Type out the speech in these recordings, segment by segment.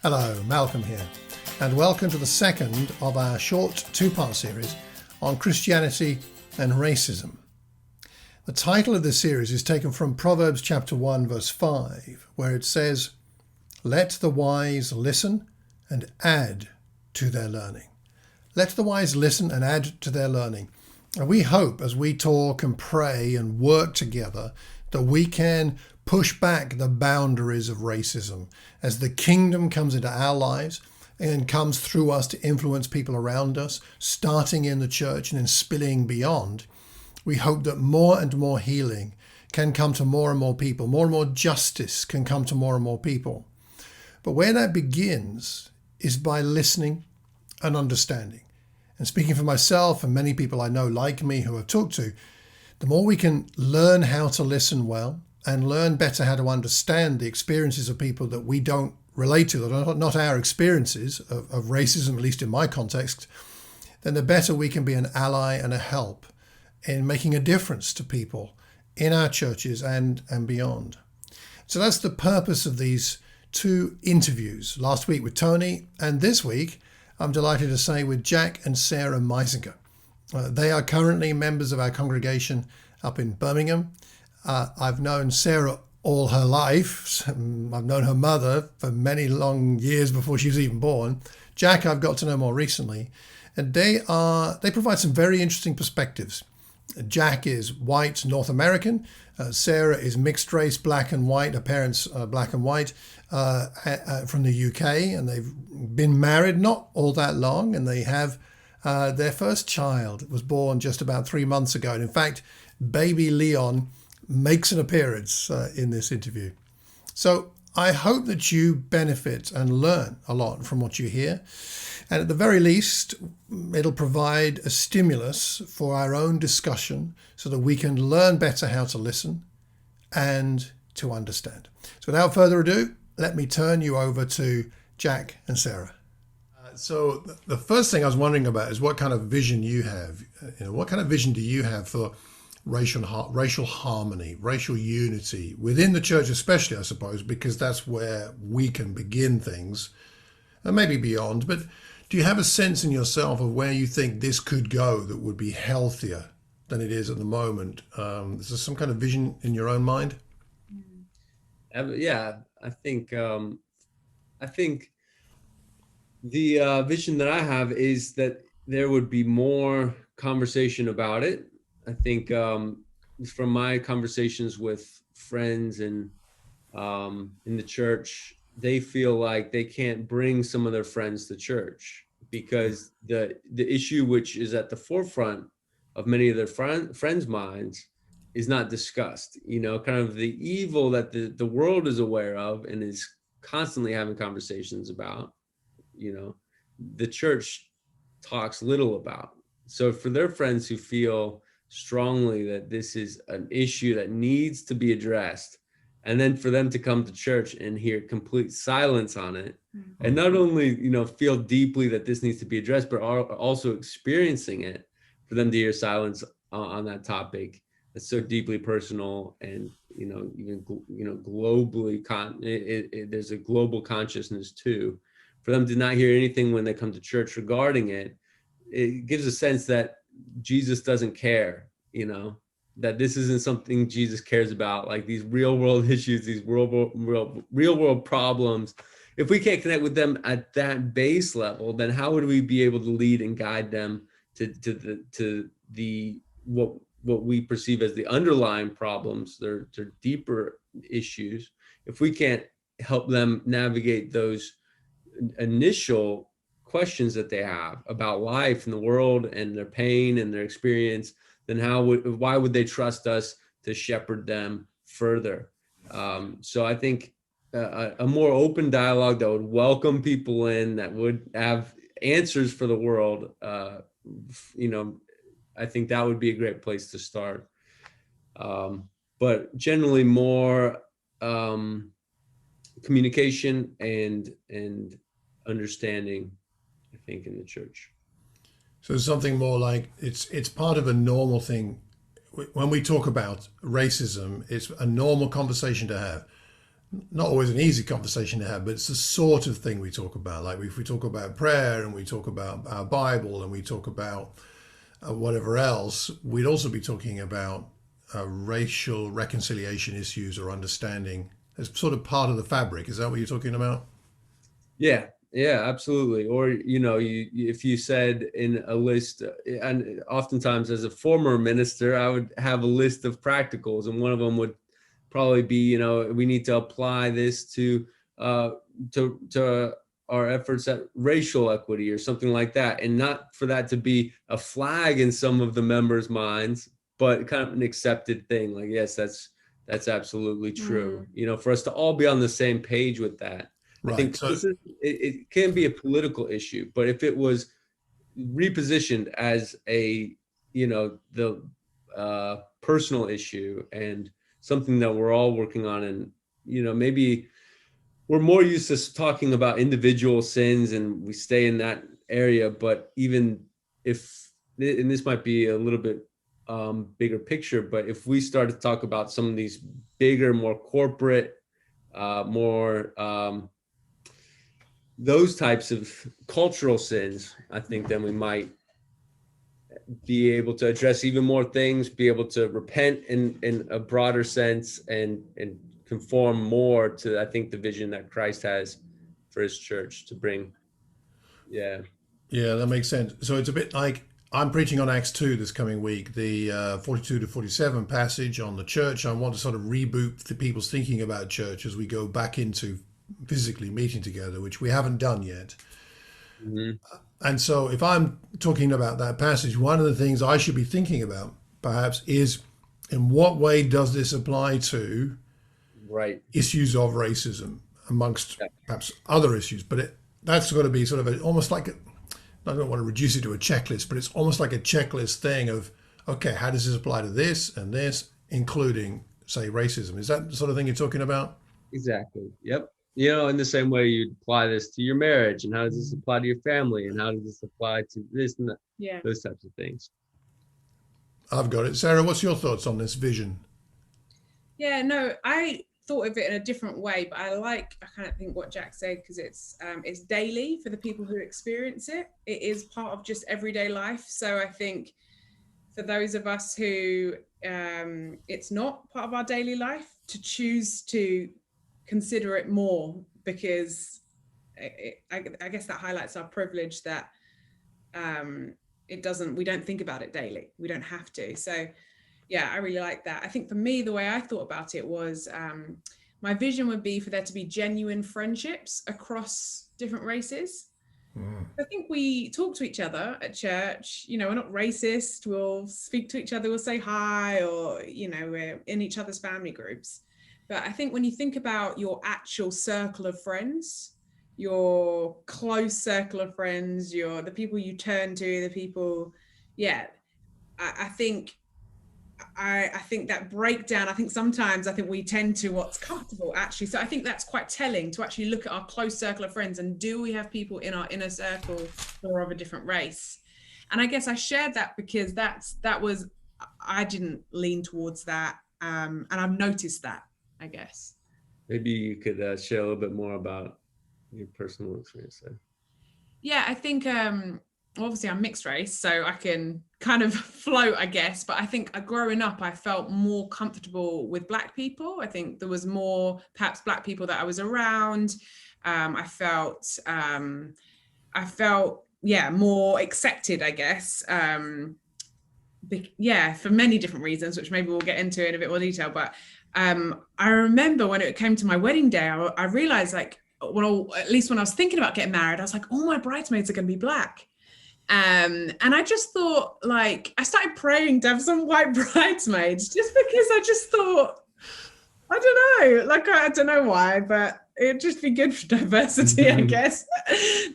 Hello, Malcolm here, and welcome to the second of our short two-part series on Christianity and racism. The title of this series is taken from Proverbs chapter 1 verse 5, where it says, "Let the wise listen and add to their learning." Let the wise listen and add to their learning. And we hope as we talk and pray and work together that we can push back the boundaries of racism as the kingdom comes into our lives and comes through us to influence people around us, starting in the church and then spilling beyond. We hope that more and more healing can come to more and more people. More and more justice can come to more and more people. But where that begins is by listening and understanding. And speaking for myself and many people I know like me who I've talked to, the more we can learn how to listen well and learn better how to understand the experiences of people that we don't relate to, that are not our experiences of racism, at least in my context, then the better we can be an ally and a help in making a difference to people in our churches and beyond. So that's the purpose of these two interviews, last week with Tony, and this week, I'm delighted to say, with Jack and Sarah Meisinger. They are currently members of our congregation up in Birmingham. I've known Sarah all her life. I've known her mother for many long years before she was even born. Jack I've got to know more recently. And they provide some very interesting perspectives. Jack is white North American. Sarah is mixed race, black and white. Her parents are black and white from the UK. And they've been married not all that long. And they have their first child was born just about 3 months ago. And in fact, baby Leon makes an appearance in this interview. So I hope that you benefit and learn a lot from what you hear. And at the very least, it'll provide a stimulus for our own discussion so that we can learn better how to listen and to understand. So without further ado, let me turn you over to Jack and Sarah. So the first thing I was wondering about is what kind of vision you have. What kind of vision do you have for racial harmony, racial unity within the church, especially, I suppose, because that's where we can begin things, and maybe beyond. But do you have a sense in yourself of where you think this could go that would be healthier than it is at the moment? Is there some kind of vision in your own mind? Yeah, I think the vision that I have is that there would be more conversation about it. I think from my conversations with friends and in the church, they feel like they can't bring some of their friends to church because the issue which is at the forefront of many of their friends' minds is not discussed. Kind of the evil that the world is aware of and is constantly having conversations about, the church talks little about. So for their friends who feel strongly that this is an issue that needs to be addressed, and then for them to come to church and hear complete silence on it, and not only feel deeply that this needs to be addressed, but are also experiencing it, for them to hear silence on that topic that's so deeply personal and even globally there's a global consciousness too. For them to not hear anything when they come to church regarding it, it gives a sense that Jesus doesn't care, that this isn't something Jesus cares about, like these real world issues, these real world problems. If we can't connect with them at that base level, then how would we be able to lead and guide them to what we perceive as the underlying problems, their deeper issues, if we can't help them navigate those initial questions that they have about life and the world and their pain and their experience, then why would they trust us to shepherd them further? So I think a more open dialogue that would welcome people in, that would have answers for the world, I think that would be a great place to start. But generally more communication and understanding, I think, in the church. So something more like it's part of a normal thing. When we talk about racism, it's a normal conversation to have. not always an easy conversation to have, but it's the sort of thing we talk about. Like if we talk about prayer and we talk about our Bible and we talk about whatever else, we'd also be talking about racial reconciliation issues or understanding as sort of part of the fabric. Is that what you're talking about? Yeah, yeah, absolutely. Or, if you said in a list, and oftentimes as a former minister, I would have a list of practicals, and one of them would probably be, we need to apply this to our efforts at racial equity or something like that, and not for that to be a flag in some of the members' minds, but kind of an accepted thing. Like, yes, that's absolutely true. For us to all be on the same page with that. Right. I think So it can be a political issue, but if it was repositioned as the personal issue and something that we're all working on, and maybe we're more used to talking about individual sins and we stay in that area, but even if, and this might be a little bit bigger picture, but if we start to talk about some of these bigger, more corporate, more those types of cultural sins, I think then we might be able to address even more things, be able to repent in a broader sense, and conform more to, I think, the vision that Christ has for his church to bring. Yeah, that makes sense. So it's a bit like I'm preaching on Acts 2 this coming week, the 42 to 47 passage on the church. I want to sort of reboot the people's thinking about church as we go back into physically meeting together, which we haven't done yet. Mm-hmm. And so if I'm talking about that passage, one of the things I should be thinking about perhaps is, in what way does this apply to issues of racism amongst perhaps other issues? But that's got to be sort of almost like I don't want to reduce it to a checklist, but it's almost like a checklist thing of, okay, how does this apply to this and this, including, say, racism? Is that the sort of thing you're talking about? Exactly. Yep. In the same way you'd apply this to your marriage, and how does this apply to your family, and how does this apply to this and that, those types of things. I've got it. Sarah, what's your thoughts on this vision? Yeah, no, I thought of it in a different way, but I kind of think what Jack said, because it's daily for the people who experience it. It is part of just everyday life. So I think for those of us who it's not part of our daily life, to choose to consider it more, because I guess that highlights our privilege that we don't think about it daily. We don't have to. So yeah, I really like that. I think for me, the way I thought about it was my vision would be for there to be genuine friendships across different races. I think we talk to each other at church, we're not racist. We'll speak to each other, we'll say hi, or, we're in each other's family groups. But I think when you think about your actual circle of friends, your close circle of friends, the people you turn to, the people, I think that breakdown, I think sometimes we tend to what's comfortable actually. So I think that's quite telling, to actually look at our close circle of friends, and do we have people in our inner circle who are of a different race? And I guess I shared that because I didn't lean towards that. And I've noticed that, I guess. Maybe you could share a little bit more about your personal experience there. Yeah, I think obviously I'm mixed race, so I can kind of float, I guess. But I think growing up, I felt more comfortable with Black people. I think there was more, perhaps, Black people that I was around. I felt more accepted, I guess. For many different reasons, which maybe we'll get into in a bit more detail. But I remember when it came to my wedding day, I realized, at least when I was thinking about getting married, I was like, all my bridesmaids are going to be Black. And I just thought, I started praying to have some white bridesmaids, just because I just thought, I don't know, I don't know why, but it'd just be good for diversity, I guess,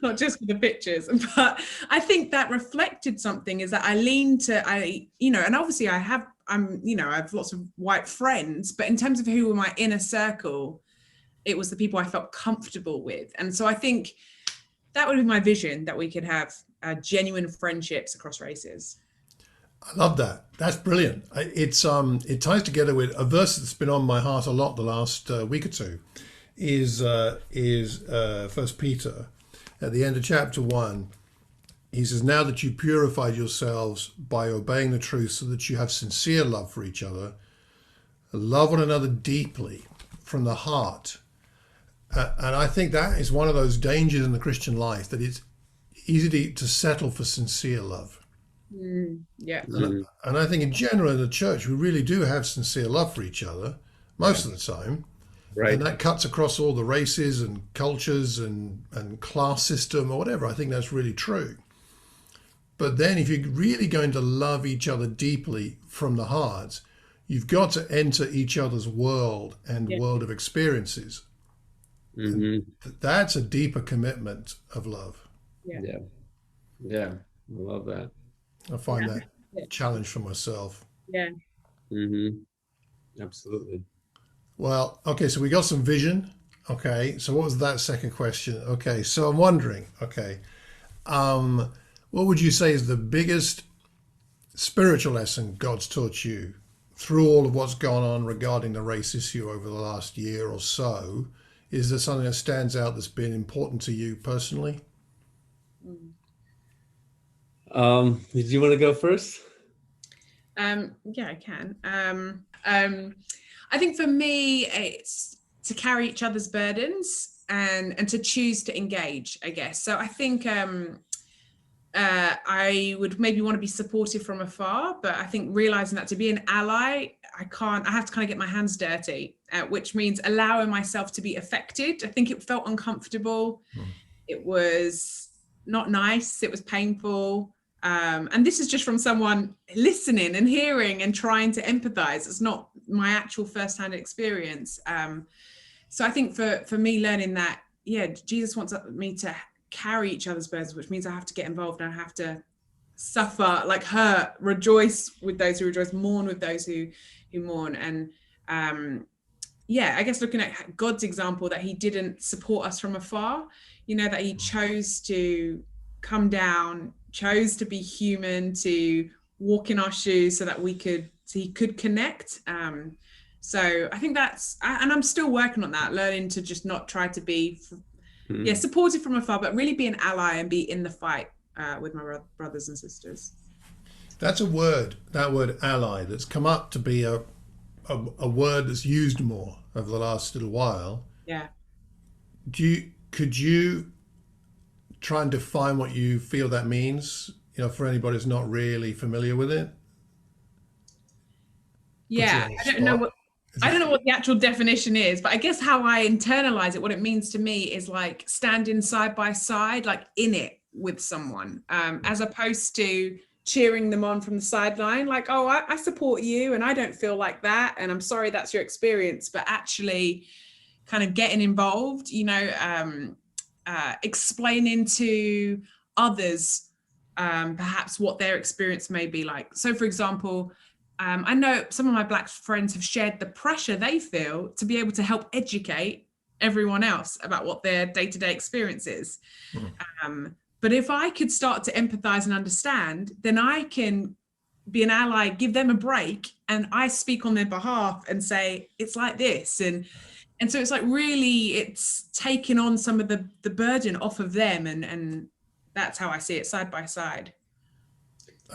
not just for the pictures. But I think that reflected something, is that I leaned to, and obviously I have lots of white friends, but in terms of who were my inner circle, it was the people I felt comfortable with. And so I think that would be my vision, that we could have genuine friendships across races. I love that. That's brilliant. It ties together with a verse that's been on my heart a lot the last week or two. Is First Peter at the end of chapter 1. He says, "Now that you purified yourselves by obeying the truth, so that you have sincere love for each other, love one another deeply from the heart." And I think that is one of those dangers in the Christian life, that it's easy to settle for sincere love. Yeah. And I think in general in the church, we really do have sincere love for each other most of the time. Right. And that cuts across all the races and cultures and class system or whatever. I think that's really true. But then if you're really going to love each other deeply from the heart, you've got to enter each other's world and world of experiences. That's a deeper commitment of love. Yeah. I love that. I find that a challenge for myself. Yeah. Absolutely. Well, okay, so we got some vision. Okay, so what was that second question? Okay, so I'm wondering, what would you say is the biggest spiritual lesson God's taught you through all of what's gone on regarding the race issue over the last year or so? Is there something that stands out that's been important to you personally? Did you want to go first? Yeah, I can. I think for me, it's to carry each other's burdens and to choose to engage, I guess. So I think I would maybe want to be supportive from afar, but I think realizing that to be an ally, I have to kind of get my hands dirty, which means allowing myself to be affected. I think it felt uncomfortable. It was not nice. It was painful. And this is just from someone listening and hearing and trying to empathize. It's not my actual firsthand experience. So I think for me, learning that, Jesus wants me to carry each other's burdens, which means I have to get involved and I have to suffer, like hurt, rejoice with those who rejoice, mourn with those who mourn. And I guess looking at God's example, that he didn't support us from afar, that he chose to come down, chose to be human, to walk in our shoes so that he could connect. So I think and I'm still working on that, learning to just not try to be supportive from afar, but really be an ally and be in the fight with my brothers and sisters. That's that word ally, that's come up to be a word that's used more over the last little while. Yeah. Could you try and define what you feel that means, for anybody who's not really familiar with it? Yeah, I don't know what the actual definition is, but I guess how I internalize it, what it means to me is like standing side by side, like in it with someone, as opposed to cheering them on from the sideline, like, oh, I support you and I don't feel like that, and I'm sorry that's your experience, but actually kind of getting involved, explaining to others perhaps what their experience may be like. So for example, I know some of my Black friends have shared the pressure they feel to be able to help educate everyone else about what their day-to-day experience is. But if I could start to empathize and understand, then I can be an ally, give them a break, and I speak on their behalf and say, it's like this. And so it's like really, it's taking on some of the burden off of them. And that's how I see it, side by side.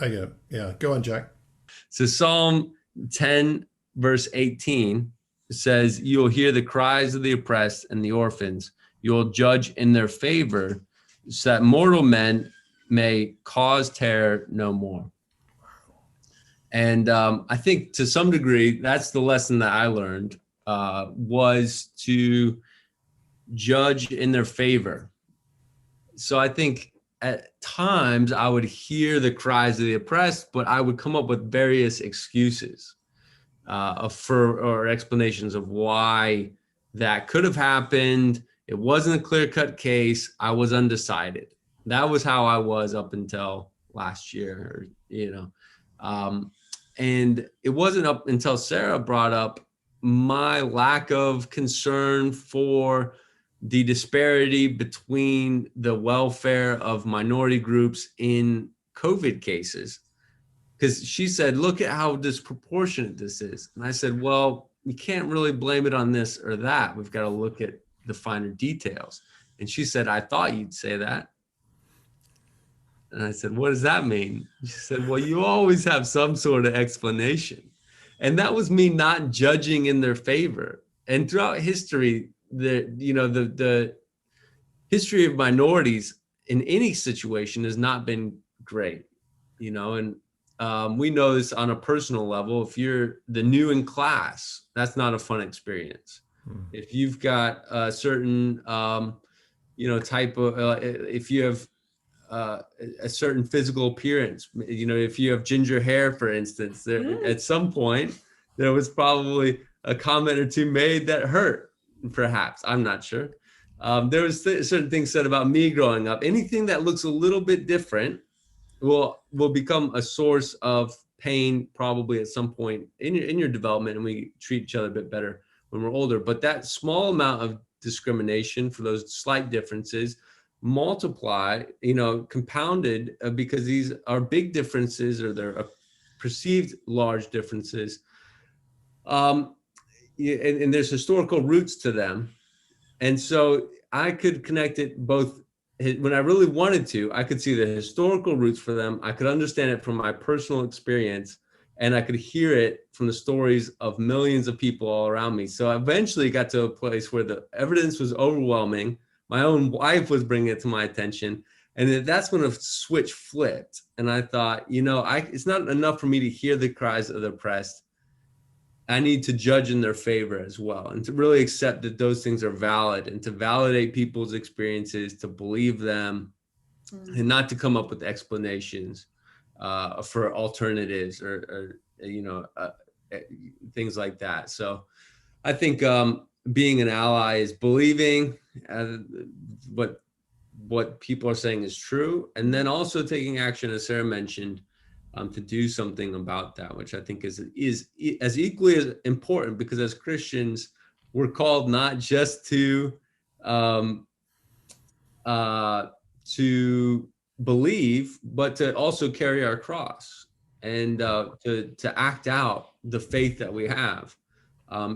Okay. Yeah. Go on, Jack. So Psalm 10, verse 18 says, you'll hear the cries of the oppressed and the orphans. You'll judge in their favor so that mortal men may cause terror no more. And I think to some degree, that's the lesson that I learned, was to judge in their favor. So I think at times I would hear the cries of the oppressed, but I would come up with various excuses or explanations of why that could have happened. It wasn't a clear-cut case. I was undecided. That was how I was up until last year, and it wasn't up until Sarah brought up my lack of concern for the disparity between the welfare of minority groups in COVID cases because she said, look at how disproportionate this is. And I said, well, you can't really blame it on this or that. We've got to look at the finer details. And she said, I thought you'd say that. And I said, what does that mean? She said, well, you always have some sort of explanation. And that was me not judging in their favor. And throughout history, the history of minorities in any situation has not been great, and we know this on a personal level. If you're the new in class, that's not a fun experience. If you've got a certain, type of, if you have a certain physical appearance, if you have ginger hair, for instance, there, at some point, there was probably a comment or two made that hurt, perhaps. I'm not sure. There was certain things said about me growing up. Anything that looks a little bit different will become a source of pain, probably at some point in your development, and we treat each other a bit better when we're older. But that small amount of discrimination for those slight differences multiply, compounded, because these are big differences, or they're perceived large differences. And there's historical roots to them. And so I could connect it both when I really wanted to. I could see the historical roots for them. I could understand it from my personal experience, and I could hear it from the stories of millions of people all around me. So I eventually got to a place where the evidence was overwhelming. My own wife was bringing it to my attention. And that's when a switch flipped. And I thought, it's not enough for me to hear the cries of the oppressed. I need to judge in their favor as well, and to really accept that those things are valid, and to validate people's experiences, to believe them, and not to come up with explanations for alternatives or things like that. So I think being an ally is believing what people are saying is true, and then also taking action, as Sarah mentioned, to do something about that, which I think is as equally as important, because as Christians, we're called not just to believe, but to also carry our cross, and to act out the faith that we have,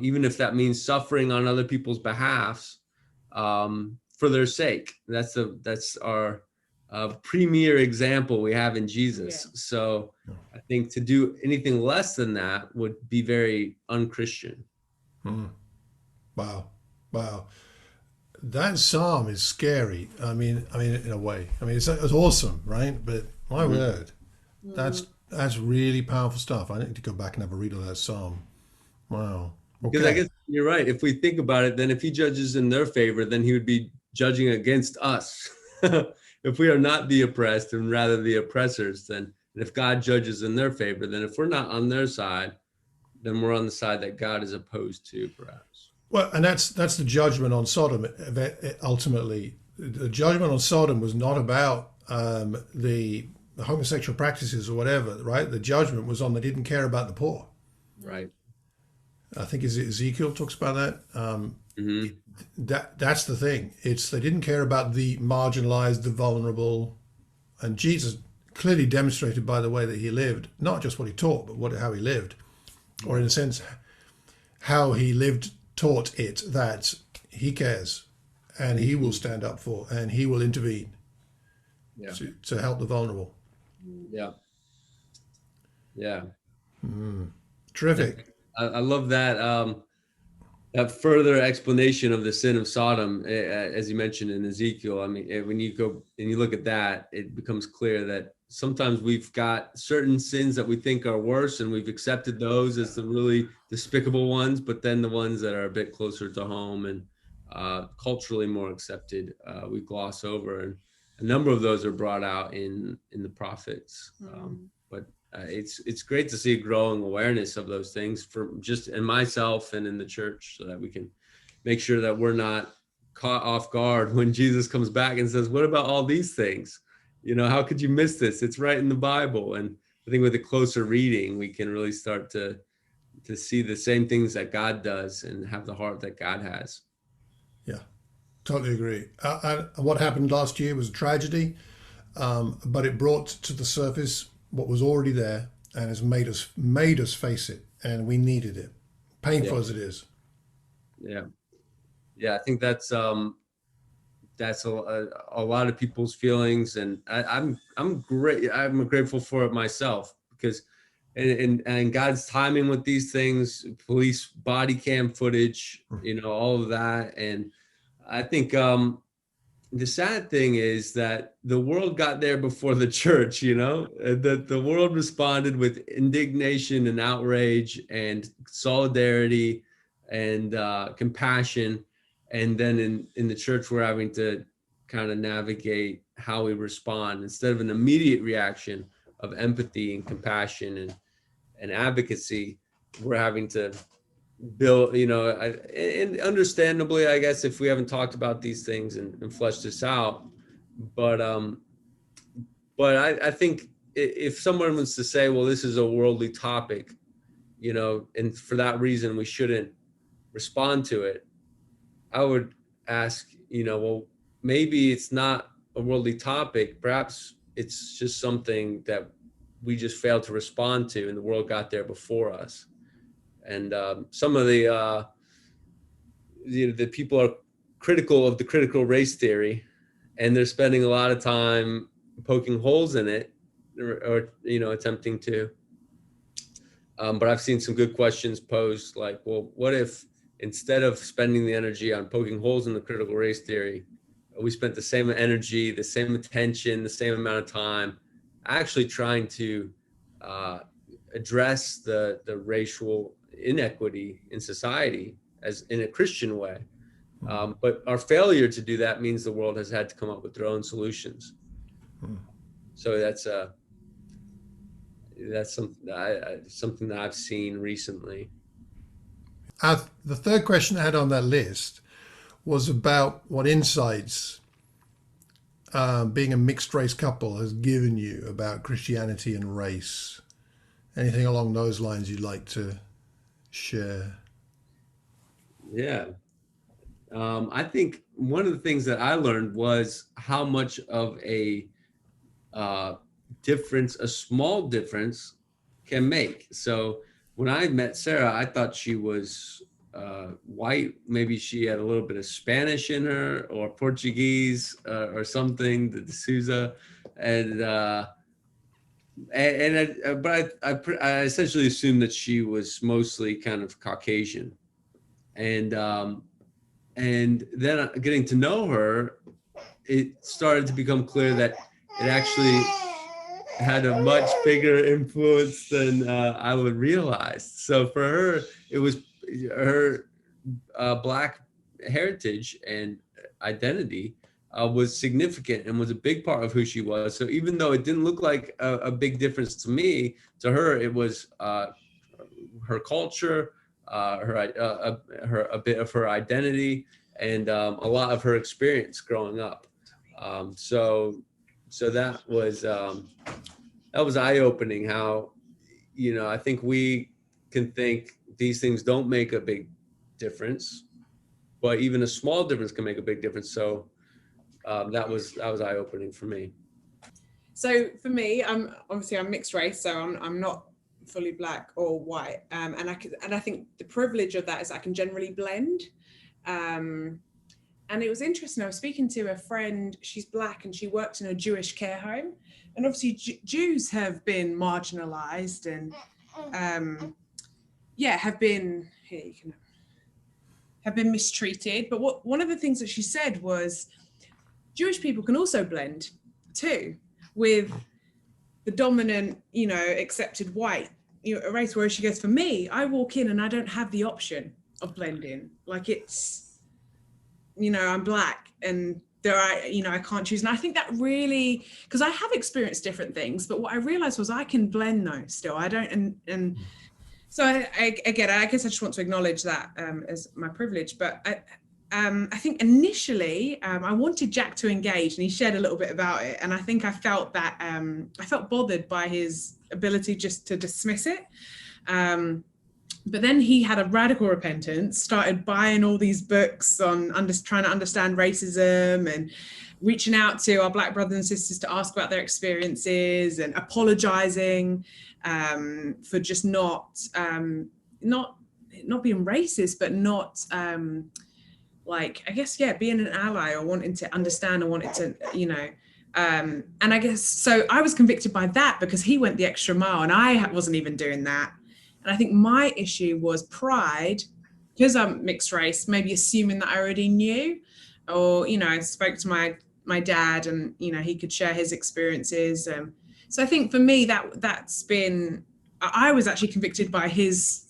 even if that means suffering on other people's behalfs, for their sake. That's our premier example we have in Jesus. Yeah. So I think to do anything less than that would be very unchristian. Wow. That psalm is scary. I mean, in a way. It's awesome, right? But my word, that's really powerful stuff. I need to go back and have a read of that psalm. Wow. Okay. Because I guess you're right. If we think about it, then if he judges in their favor, then he would be judging against us. If we are not the oppressed and rather the oppressors, then if God judges in their favor, then if we're not on their side, then we're on the side that God is opposed to, perhaps. Well, and that's the judgment on Sodom. Ultimately, the judgment on Sodom was not about the homosexual practices or whatever, right? The judgment was on they didn't care about the poor. Right. I think Ezekiel talks about that. That's the thing. It's they didn't care about the marginalized, the vulnerable, and Jesus clearly demonstrated by the way that he lived, not just what he taught, but how he lived, or in a sense, how he lived taught it that he cares, and he will stand up for, and he will intervene to help the vulnerable. Yeah. Terrific. I love that. That further explanation of the sin of Sodom, as you mentioned in Ezekiel. When you go and you look at that, it becomes clear that sometimes we've got certain sins that we think are worse, and we've accepted those as the really despicable ones, but then the ones that are a bit closer to home and culturally more accepted, we gloss over. And a number of those are brought out in the prophets. It's great to see a growing awareness of those things for just in myself and in the church, so that we can make sure that we're not caught off guard when Jesus comes back and says, what about all these things? How could you miss this? It's right in the Bible. And I think with a closer reading, we can really start to see the same things that God does and have the heart that God has. Yeah, totally agree. What happened last year was a tragedy, but it brought to the surface what was already there, and has made us face it, and we needed it, painful as it is. Yeah. I think that's a lot of people's feelings, and I'm grateful for it myself, because and God's timing with these things, police body cam footage, all of that. And I think the sad thing is that the world got there before the church, that the world responded with indignation and outrage and solidarity and compassion. And then in the church, we're having to kind of navigate how we respond instead of an immediate reaction of empathy and compassion and advocacy. We're having to build, and understandably, I guess, if we haven't talked about these things and fleshed this out, but I think if someone was to say, well, this is a worldly topic, and for that reason we shouldn't respond to it, I would ask, well, maybe it's not a worldly topic. Perhaps it's just something that we just failed to respond to, and the world got there before us. And some of the people are critical of the critical race theory, and they're spending a lot of time poking holes in it, or attempting to. But I've seen some good questions posed, like, well, what if instead of spending the energy on poking holes in the critical race theory, we spent the same energy, the same attention, the same amount of time actually trying to address the racial inequity in society as in a Christian way. But our failure to do that means the world has had to come up with their own solutions. So that's something that I've seen recently. The third question I had on that list was about what insights being a mixed race couple has given you about Christianity and race. Anything along those lines you'd like to share? Yeah. I think one of the things that I learned was how much of a difference a small difference can make. So when I met Sarah, I thought she was white. Maybe she had a little bit of Spanish in her, or Portuguese, or something, the D'Souza, but I essentially assumed that she was mostly kind of Caucasian, and then getting to know her, it started to become clear that it actually had a much bigger influence than I would realize. So for her, it was her Black heritage and identity was significant and was a big part of who she was. So even though it didn't look like a big difference to me, to her it was her culture, a bit of her identity, and a lot of her experience growing up. So that was eye-opening. How, I think we can think these things don't make a big difference, but even a small difference can make a big difference. So that was eye-opening for me. So for me, I'm mixed race, so I'm not fully Black or white, and I think the privilege of that is I can generally blend. And it was interesting. I was speaking to a friend. She's Black and she worked in a Jewish care home, and obviously Jews have been marginalized and have been mistreated. But one of the things that she said was Jewish people can also blend too with the dominant, accepted white race. Whereas she goes, for me, I walk in and I don't have the option of blending. Like it's, I'm Black and I can't choose. And I think that really, because I have experienced different things, but what I realized was I can blend though still. I don't, and so I guess I just want to acknowledge that as my privilege. But I think initially I wanted Jack to engage, and he shared a little bit about it. And I think I felt that I felt bothered by his ability just to dismiss it. But then he had a radical repentance, started buying all these books on trying to understand racism and reaching out to our Black brothers and sisters to ask about their experiences and apologizing. for just not being racist, but not like, I guess, yeah, being an ally or wanting to understand or wanting to, and I guess, so I was convicted by that because he went the extra mile and I wasn't even doing that. And I think my issue was pride, because I'm mixed race, maybe assuming that I already knew, or, I spoke to my dad and, he could share his experiences. So I think for me, that's been, I was actually convicted by his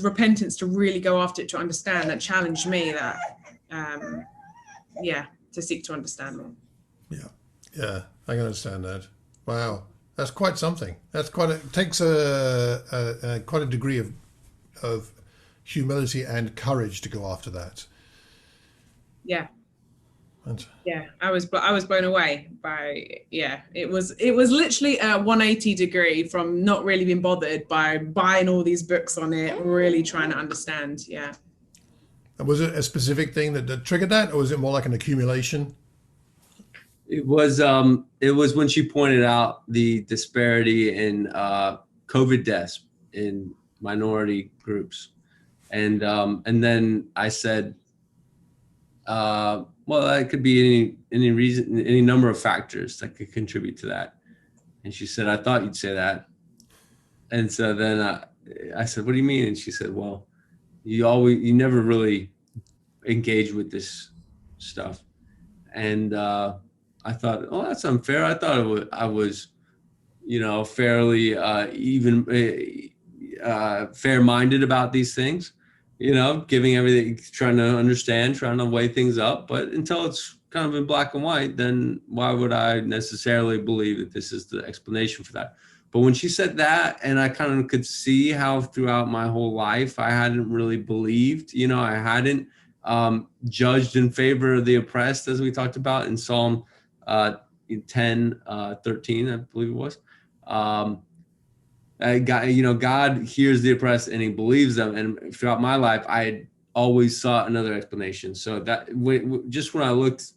repentance to really go after it, to understand, that challenged me, that, to seek to understand more. Yeah, I can understand that. Wow, that's quite something. That's quite it takes quite a degree of humility and courage to go after that. Yeah. Yeah, I was blown away by, it was literally a 180 degree from not really being bothered by buying all these books on it, really trying to understand. Yeah. And was it a specific thing that triggered that, or was it more like an accumulation? It was when she pointed out the disparity in COVID deaths in minority groups, and then I said, well, that could be any reason, any number of factors that could contribute to that. And she said, I thought you'd say that. And so then I said, what do you mean? And she said, well, you never really engage with this stuff. And I thought, oh, that's unfair. I thought I was, fairly fair-minded about these things. Giving everything, trying to understand, trying to weigh things up. But until it's kind of in black and white, then why would I necessarily believe that this is the explanation for that? But when she said that, and I kind of could see how throughout my whole life, I hadn't really believed, I hadn't judged in favor of the oppressed, as we talked about in Psalm 10, 13, I believe it was. God hears the oppressed and he believes them. And throughout my life, I had always sought another explanation. So that just when I looked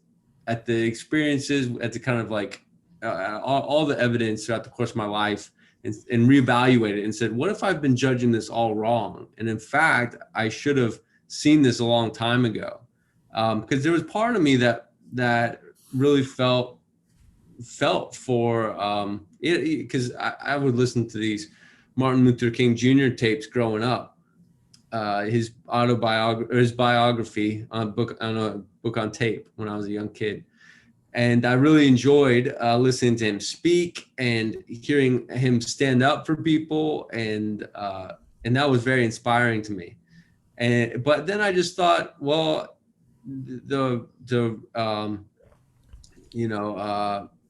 at the experiences, at the kind of like all the evidence throughout the course of my life, and reevaluated and said, what if I've been judging this all wrong? And in fact, I should have seen this a long time ago. Because there was part of me that really felt for because I would listen to these Martin Luther King Jr. tapes growing up, his biography on a book on tape when I was a young kid, and I really enjoyed listening to him speak and hearing him stand up for people, and that was very inspiring to me. But then I just thought, well, the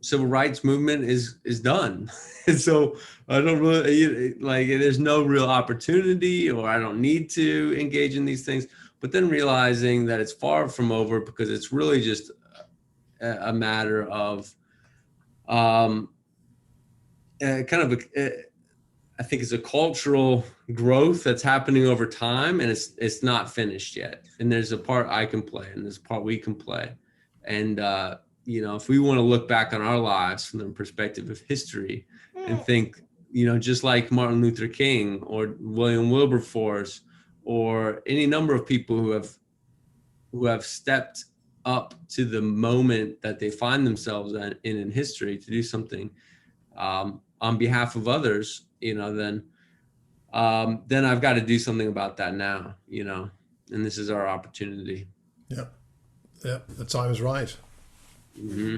civil rights movement is done. And so I don't really there's no real opportunity, or I don't need to engage in these things. But then realizing that it's far from over, because it's really just a matter of I think it's a cultural growth that's happening over time, and it's not finished yet. And there's a part I can play, and there's a part we can play. And if we want to look back on our lives from the perspective of history and think, just like Martin Luther King or William Wilberforce or any number of people who have stepped up to the moment that they find themselves in history to do something on behalf of others, then I've got to do something about that now, and this is our opportunity. Yeah, the time is right. Mm-hmm.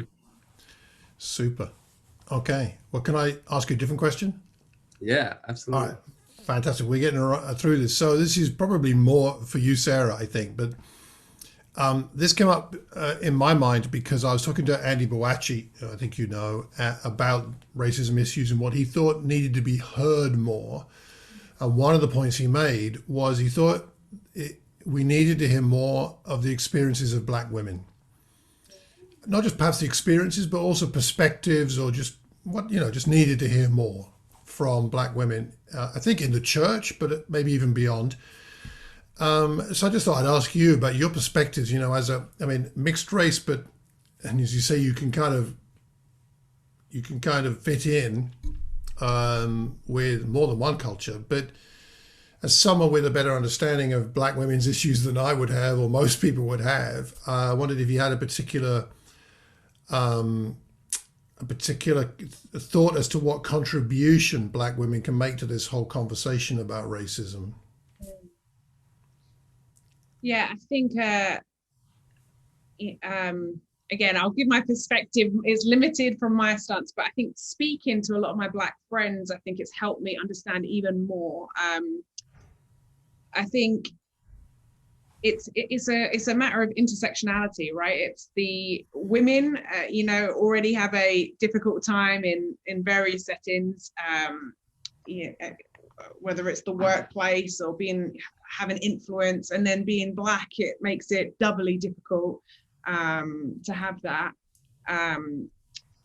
Super. Okay. Well, can I ask you a different question? Yeah, absolutely. All right. Fantastic. We're getting through this. So this is probably more for you, Sarah, I think. But this came up in my mind because I was talking to Andy Boachi, who I think about racism issues and what he thought needed to be heard more. And one of the points he made was he thought we needed to hear more of the experiences of Black women. Not just perhaps the experiences, but also perspectives, or just just needed to hear more from Black women, I think in the church, but maybe even beyond. So I just thought I'd ask you about your perspectives, as mixed race, and as you say, you can kind of fit in with more than one culture, but as someone with a better understanding of black women's issues than I would have, or most people would have, I wondered if you had a particular thought as to what contribution black women can make to this whole conversation about racism. Yeah, I think again, I'll give my perspective is limited from my stance, but I think speaking to a lot of my black friends, I think it's helped me understand even more. I think it's a matter of intersectionality, right? It's the women, already have a difficult time in various settings, whether it's the workplace or having influence, and then being black, it makes it doubly difficult to have that.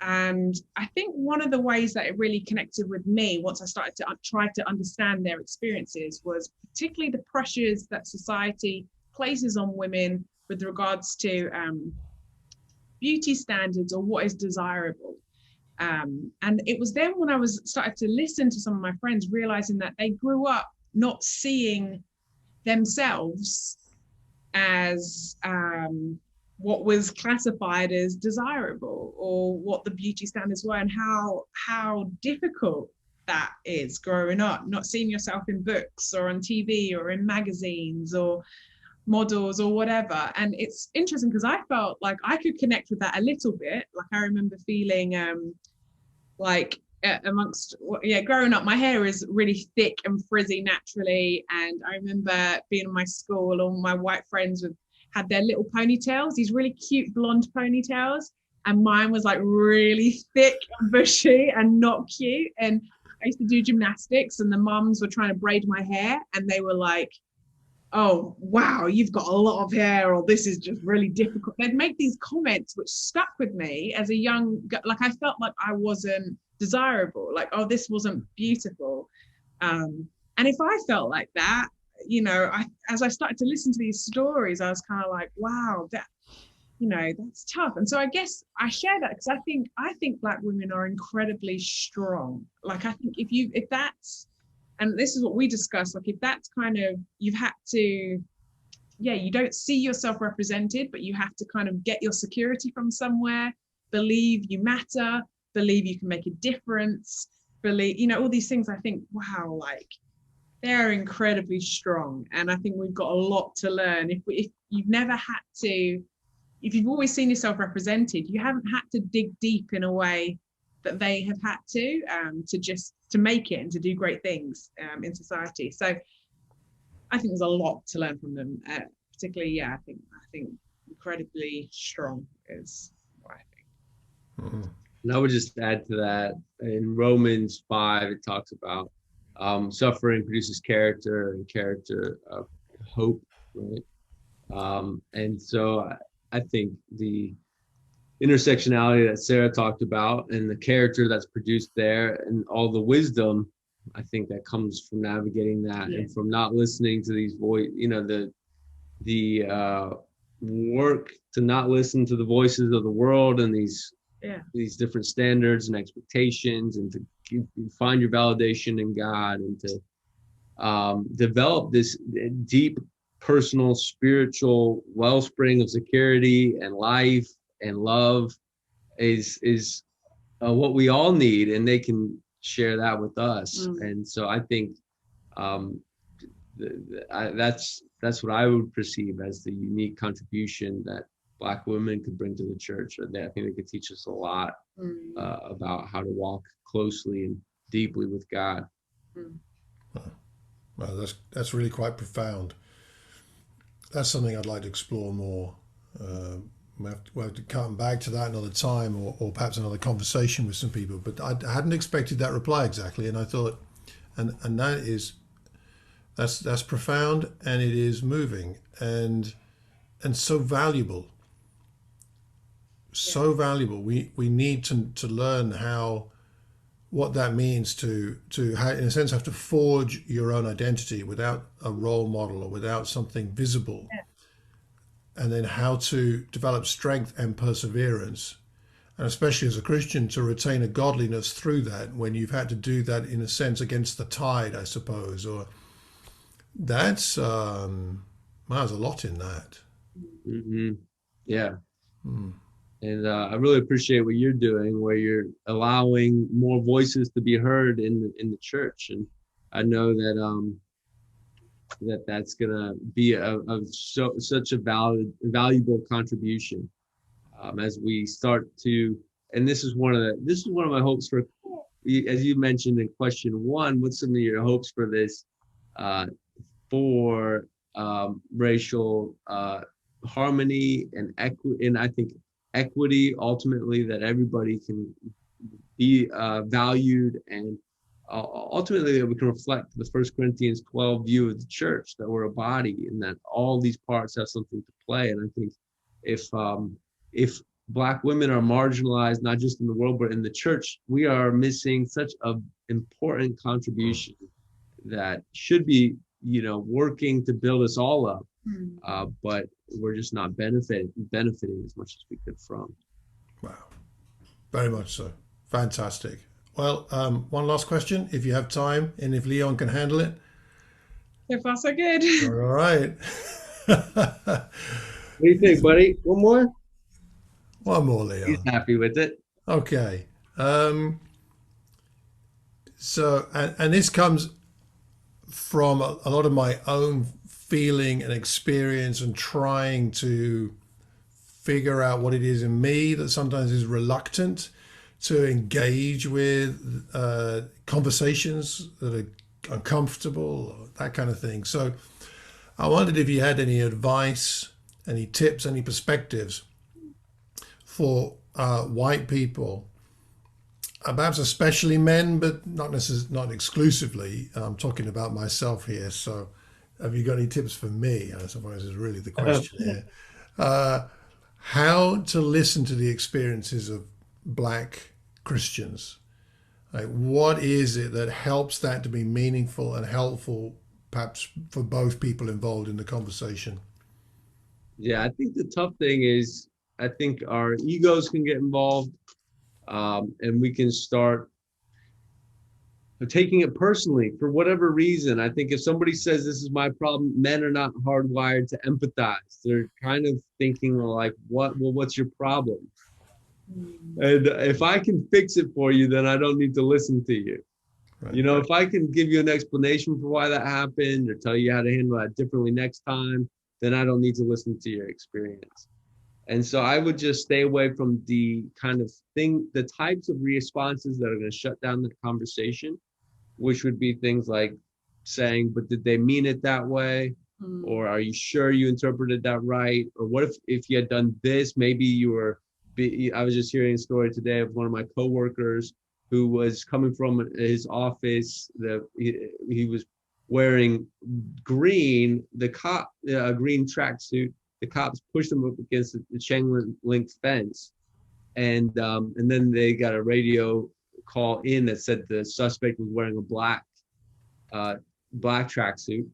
And I think one of the ways that it really connected with me once I started to try to understand their experiences was particularly the pressures that society places on women with regards to beauty standards or what is desirable. And it was then when I started to listen to some of my friends, realizing that they grew up not seeing themselves as what was classified as desirable or what the beauty standards were, and how difficult that is growing up, not seeing yourself in books or on TV or in magazines or models or whatever. And it's interesting because I felt like I could connect with that a little bit. Like I remember feeling growing up, my hair is really thick and frizzy naturally, and I remember being in my school, all my white friends had their little ponytails, these really cute blonde ponytails, and mine was like really thick and bushy and not cute. And I used to do gymnastics, and the mums were trying to braid my hair, and they were like, "Oh wow, you've got a lot of hair," or "This is just really difficult." They'd make these comments which stuck with me as a young, like I felt like I wasn't desirable, like, oh, this wasn't beautiful. And if I felt like that, as I started to listen to these stories, I was kind of like, wow, that's tough. And so I guess I share that because I think black women are incredibly strong. Like I think if that's, and this is what we discussed, like if that's kind of, you've had to, you don't see yourself represented, but you have to kind of get your security from somewhere, believe you matter, believe you can make a difference, believe, all these things. I think, wow, like they're incredibly strong. And I think we've got a lot to learn. If you've never had to, if you've always seen yourself represented, you haven't had to dig deep in a way that they have had to make it and to do great things in society. So I think there's a lot to learn from them, particularly, I think incredibly strong is what I think. Mm-hmm. And I would just add to that, in Romans 5, it talks about suffering produces character, and character hope, right? And so I think the intersectionality that Sarah talked about and the character that's produced there and all the wisdom, I think that comes from navigating that and from not listening to these the work to not listen to the voices of the world and these different standards and expectations, and to find your validation in God, and to develop this deep personal spiritual wellspring of security and life and love is what we all need, and they can share that with us. And so I think that's what I would perceive as the unique contribution that Black women could bring to the church. I think they could teach us a lot about how to walk closely and deeply with God. Well, that's really quite profound. That's something I'd like to explore more. We'll have to come back to that another time, or perhaps another conversation with some people. But I hadn't expected that reply exactly, and I thought, and that's profound, and it is moving, and so valuable. So valuable. We need to learn what that means to how, in a sense, have to forge your own identity without a role model or without something visible. And then how to develop strength and perseverance, and especially as a Christian, to retain a godliness through that when you've had to do that in a sense against the tide, I suppose, or that's there's a lot in that. Mm-hmm. Yeah. Hmm. And I really appreciate what you're doing, where you're allowing more voices to be heard in the church. And I know that that's gonna be such a valuable contribution as we start to. And this is one of my hopes for, as you mentioned in question one. What's some of your hopes for this, for racial harmony and equity, and I think equity ultimately, that everybody can be valued, and ultimately that we can reflect the 1 Corinthians 12 view of the church, that we're a body and that all these parts have something to play. And I think if Black women are marginalized, not just in the world but in the church, we are missing such an important contribution that should be, working to build us all up. But we're just not benefiting as much as we could from. Wow, very much so. Fantastic. Well, one last question, if you have time, and if Leon can handle it. So far, so good. All right. What do you think, buddy? One more? One more, Leon. He's happy with it. Okay. So, and this comes from a lot of my own feeling and experience and trying to figure out what it is in me that sometimes is reluctant to engage with conversations that are uncomfortable, or that kind of thing. So I wondered if you had any advice, any tips, any perspectives for white people, perhaps especially men, but not exclusively. I'm talking about myself here. So have you got any tips for me, I suppose is really the question here. How to listen to the experiences of Black Christians. Like, what is it that helps that to be meaningful and helpful, perhaps for both people involved in the conversation? Yeah, I think the tough thing is, I think our egos can get involved, and we can start taking it personally for whatever reason. I think if somebody says this is my problem, men are not hardwired to empathize. They're kind of thinking like, what's your problem? And if I can fix it for you, then I don't need to listen to you. Right. If I can give you an explanation for why that happened, or tell you how to handle that differently next time, then I don't need to listen to your experience. And so I would just stay away from the kind of the types of responses that are going to shut down the conversation, which would be things like saying, but did they mean it that way? Or are you sure you interpreted that right? Or what if you had done this, maybe you were, I was just hearing a story today of one of my coworkers who was coming from his office, he was wearing green, a green tracksuit. The cops pushed him up against the chain link fence. And then they got a radio call in that said the suspect was wearing a black tracksuit,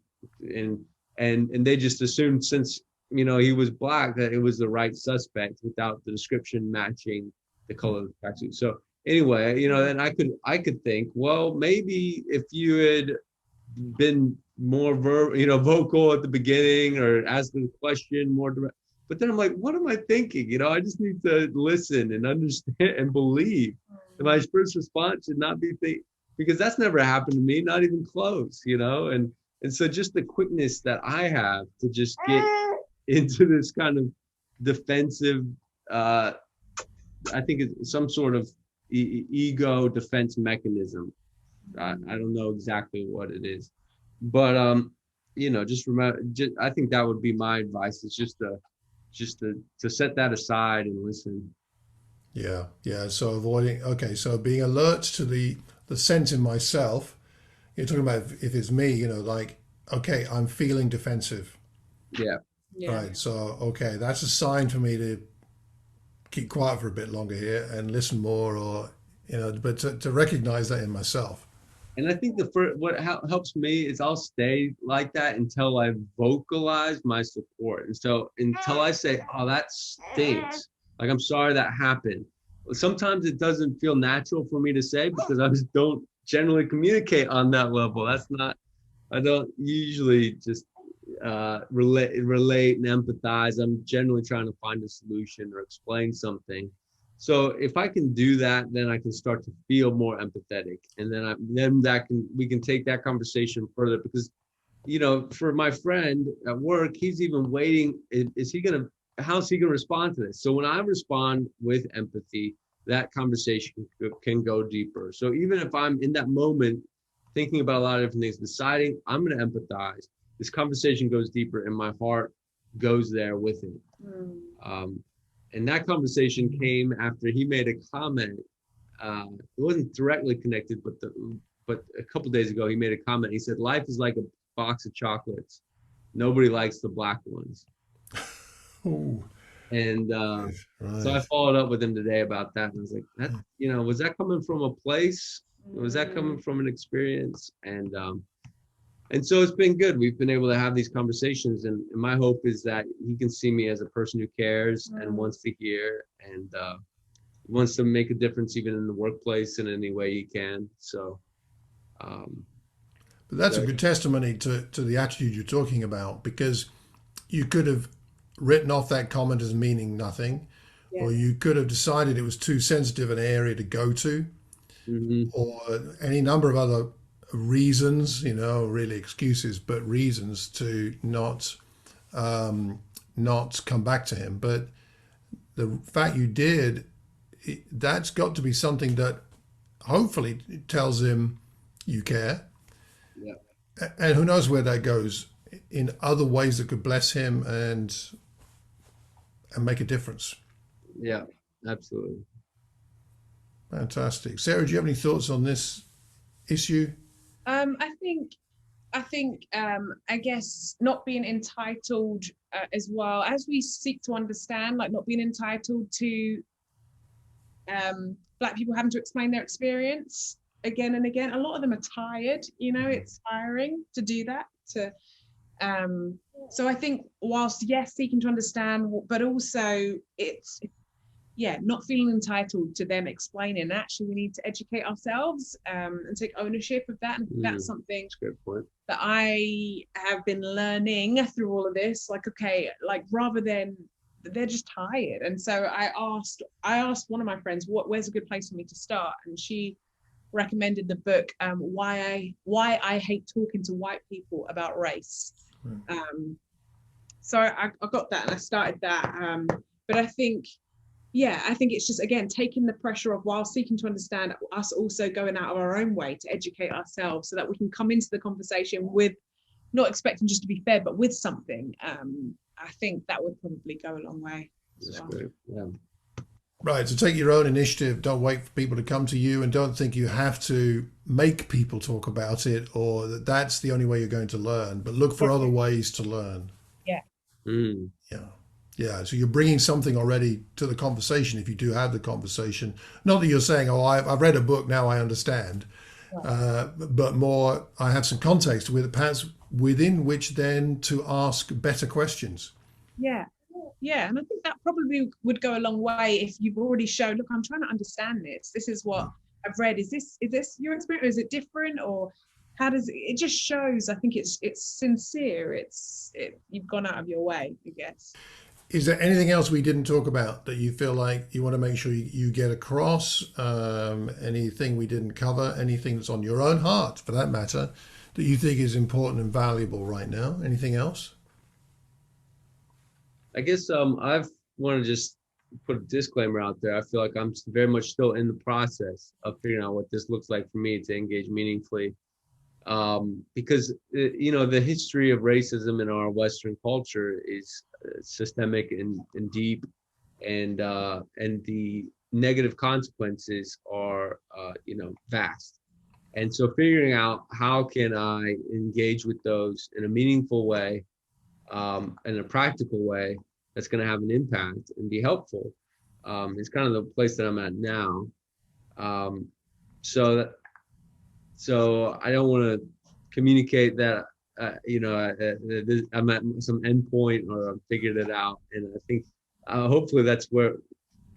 and they just assumed, since he was Black, that it was the right suspect without the description matching the color of the tracksuit. So anyway, then I could think, well, maybe if you had been more vocal at the beginning, or asked the question more direct. But then I'm like, what am I thinking? I just need to listen and understand and believe. And my first response should not be because that's never happened to me, not even close, And so just the quickness that I have to just get into this kind of defensive, I think it's some sort of ego defense mechanism. I don't know exactly what it is, but just remember. I think that would be my advice. Is just to set that aside and listen. Yeah. So so being alert to the sense in myself. You're talking about if it's me, like, okay, I'm feeling defensive. Yeah. Right. So okay, that's a sign for me to keep quiet for a bit longer here and listen more, or but to recognize that in myself. And I think what helps me is I'll stay like that until I vocalize my support. And so until I say, oh, that stinks, like, I'm sorry that happened, sometimes it doesn't feel natural for me to say because I just don't generally communicate on that level. I don't usually just relate and empathize. I'm generally trying to find a solution or explain something. So if I can do that, then I can start to feel more empathetic, and then we can take that conversation further. Because, for my friend at work, he's even waiting. How's he gonna respond to this? So when I respond with empathy, that conversation can go deeper. So even if I'm in that moment thinking about a lot of different things, deciding I'm going to empathize, this conversation goes deeper and my heart goes there with it. And that conversation came after he made a comment. It wasn't directly connected, but a couple of days ago, he made a comment. He said, life is like a box of chocolates. Nobody likes the black ones. Ooh. And Right. so I followed up with him today about that. And I was like, was that coming from a place? Was that coming from an experience? And so it's been good. We've been able to have these conversations, and my hope is that he can see me as a person who cares and wants to hear and wants to make a difference even in the workplace in any way he can. So, but that's a good testimony to the attitude you're talking about, because you could have written off that comment as meaning nothing, or you could have decided it was too sensitive an area to go to, or any number of other reasons, really excuses, but reasons to not come back to him. But the fact you did, that's got to be something that hopefully tells him you care. Yeah. And who knows where that goes in other ways that could bless him and make a difference. Yeah, absolutely. Fantastic. Sarah, do you have any thoughts on this issue? I think I guess not being entitled as well, as we seek to understand, like not being entitled to Black people having to explain their experience again and again. A lot of them are tired, it's tiring to do that. So I think whilst, yes, seeking to understand, but also it's, not feeling entitled to them explaining. Actually, we need to educate ourselves and take ownership of that. And that's something that I have been learning through all of this. Like, okay, rather than they're just tired. And so I asked one of my friends, where's a good place for me to start? And she recommended the book, Why I Hate Talking to White People About Race. So I got that and I started that. But I think it's just, again, taking the pressure off while seeking to understand, us also going out of our own way to educate ourselves so that we can come into the conversation with, not expecting just to be fed, but with something. I think that would probably go a long way. That's great. Yeah. Right. So take your own initiative. Don't wait for people to come to you, and don't think you have to make people talk about it or that that's the only way you're going to learn, but look for other ways to learn. Yeah. Yeah. So you're bringing something already to the conversation if you do have the conversation. Not that you're saying, oh, I've read a book, now I understand. But more, I have some context with it, perhaps within which then to ask better questions. Yeah. And I think that probably would go a long way if you've already shown, look, I'm trying to understand this. This is what I've read. Is this your experience? Or is it different? Or how does it just shows, I think it's sincere. You've gone out of your way, I guess. Is there anything else we didn't talk about that you feel like you want to make sure you get across? Anything we didn't cover? Anything that's on your own heart, for that matter, that you think is important and valuable right now? Anything else? I guess I want to just put a disclaimer out there. I feel like I'm very much still in the process of figuring out what this looks like for me to engage meaningfully. Because, the history of racism in our Western culture is systemic and deep, and the negative consequences are, vast. And so figuring out how can I engage with those in a meaningful way, in a practical way that's going to have an impact and be helpful, is kind of the place that I'm at now. So I don't want to communicate that, I'm at some endpoint or I've figured it out. And I think hopefully that's where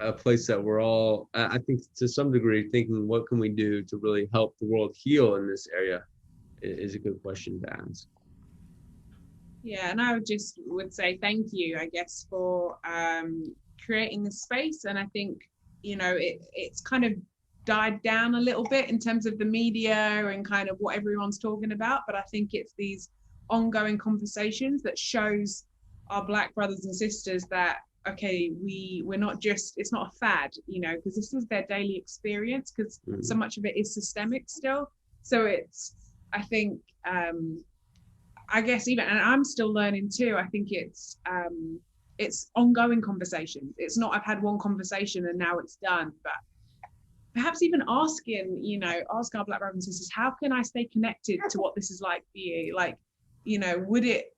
a place that we're all, I think, to some degree, thinking, what can we do to really help the world heal in this area is a good question to ask. Yeah, and I would say thank you, I guess, for creating this space. And I think, it's kind of died down a little bit in terms of the media and kind of what everyone's talking about. But I think it's these ongoing conversations that shows our Black brothers and sisters that, okay, we're not just, it's not a fad, because this is their daily experience, because so much of it is systemic still. So it's, I think, I guess even, and I'm still learning too, I think it's ongoing conversations. It's not, I've had one conversation and now it's done, but perhaps even asking, ask our Black brothers and sisters, how can I stay connected to what this is like for you? Like, would it,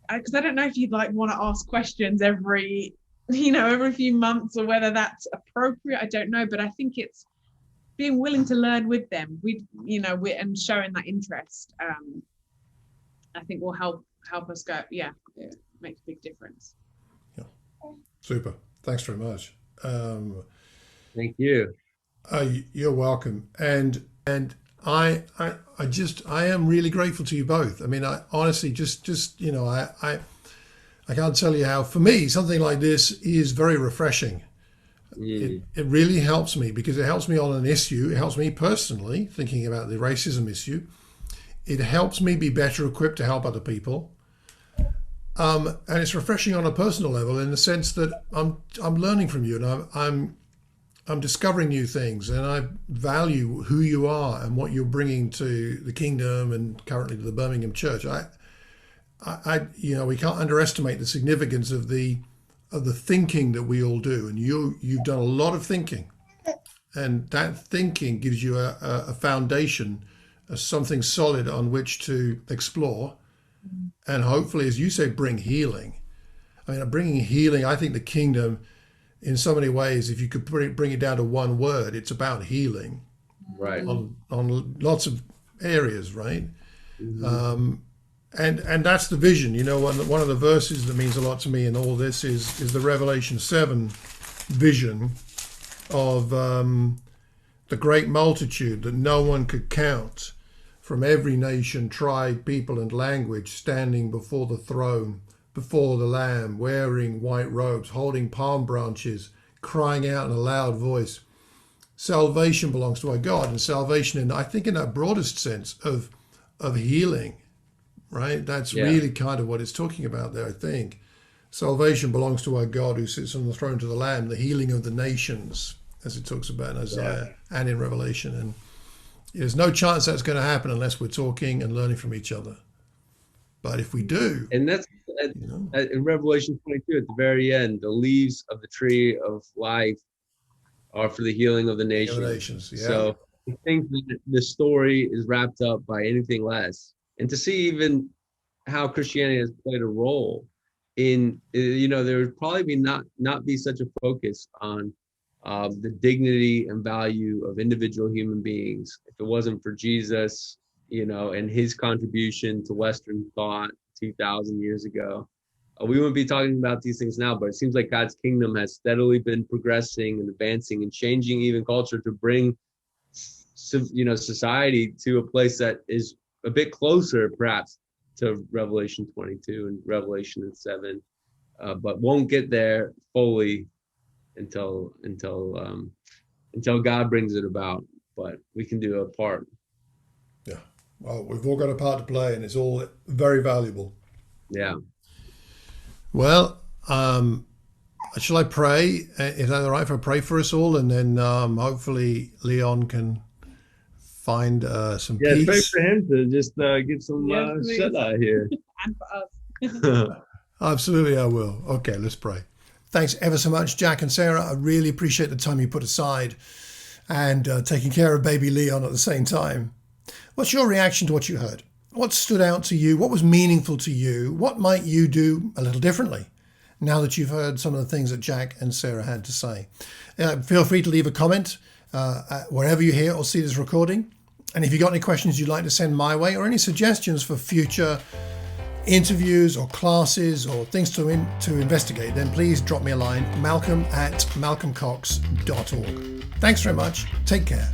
because I don't know if you'd like want to ask questions every few months, or whether that's appropriate. I don't know, but I think it's being willing to learn with them. And showing that interest, I think will help us go. Yeah, it makes a big difference. Yeah, super. Thanks very much. Thank you. You're welcome. And I am really grateful to you both. I mean, I honestly I can't tell you how, for me, something like this is very refreshing. It really helps me, because it helps me on an issue. It helps me personally, thinking about the racism issue. It helps me be better equipped to help other people. And it's refreshing on a personal level, in the sense that I'm learning from you, and I'm discovering new things, and I value who you are and what you're bringing to the kingdom and currently to the Birmingham church. We can't underestimate the significance of the thinking that we all do, and you've done a lot of thinking, and that thinking gives you a foundation, something solid on which to explore, and hopefully, as you say, bring healing. I mean, bringing healing. I think the kingdom, in so many ways, if you could bring it down to one word, it's about healing, right? On lots of areas, right? And that's the vision. One of the verses that means a lot to me in all this is the Revelation 7 vision of the great multitude that no one could count, from every nation, tribe, people, and language, standing before the throne, before the Lamb, wearing white robes, holding palm branches, crying out in a loud voice. Salvation belongs to our God, and salvation, I think in that broadest sense of healing, right? That's really kind of what it's talking about there, I think. Salvation belongs to our God who sits on the throne, to the Lamb, the healing of the nations, as it talks about in Isaiah and in Revelation. And there's no chance that's going to happen unless we're talking and learning from each other. But if we do, and that's in Revelation 22 at the very end, the leaves of the tree of life are for the healing of the nations. So I think that the story is wrapped up by anything less. And to see even how Christianity has played a role in, there would probably not be such a focus on the dignity and value of individual human beings if it wasn't for Jesus, and his contribution to Western thought 2,000 years ago. We wouldn't be talking about these things now, but it seems like God's kingdom has steadily been progressing and advancing and changing even culture to bring, society to a place that is a bit closer, perhaps, to Revelation 22 and Revelation 7, but won't get there fully until God brings it about. But we can do a part. Yeah. Well, we've all got a part to play, and it's all very valuable. Yeah. Well, shall I pray? Is that all right if I pray for us all, and then hopefully Leon can find some peace? Yeah, pray for him to just get some shut out here. And for us. Absolutely, I will. Okay, let's pray. Thanks ever so much, Jack and Sarah. I really appreciate the time you put aside and taking care of baby Leon at the same time. What's your reaction to what you heard? What stood out to you? What was meaningful to you? What might you do a little differently now that you've heard some of the things that Jack and Sarah had to say? Feel free to leave a comment wherever you hear or see this recording. And if you've got any questions you'd like to send my way, or any suggestions for future interviews or classes or things to investigate, then please drop me a line, malcolm@malcolmcox.org. Thanks very much. Take care.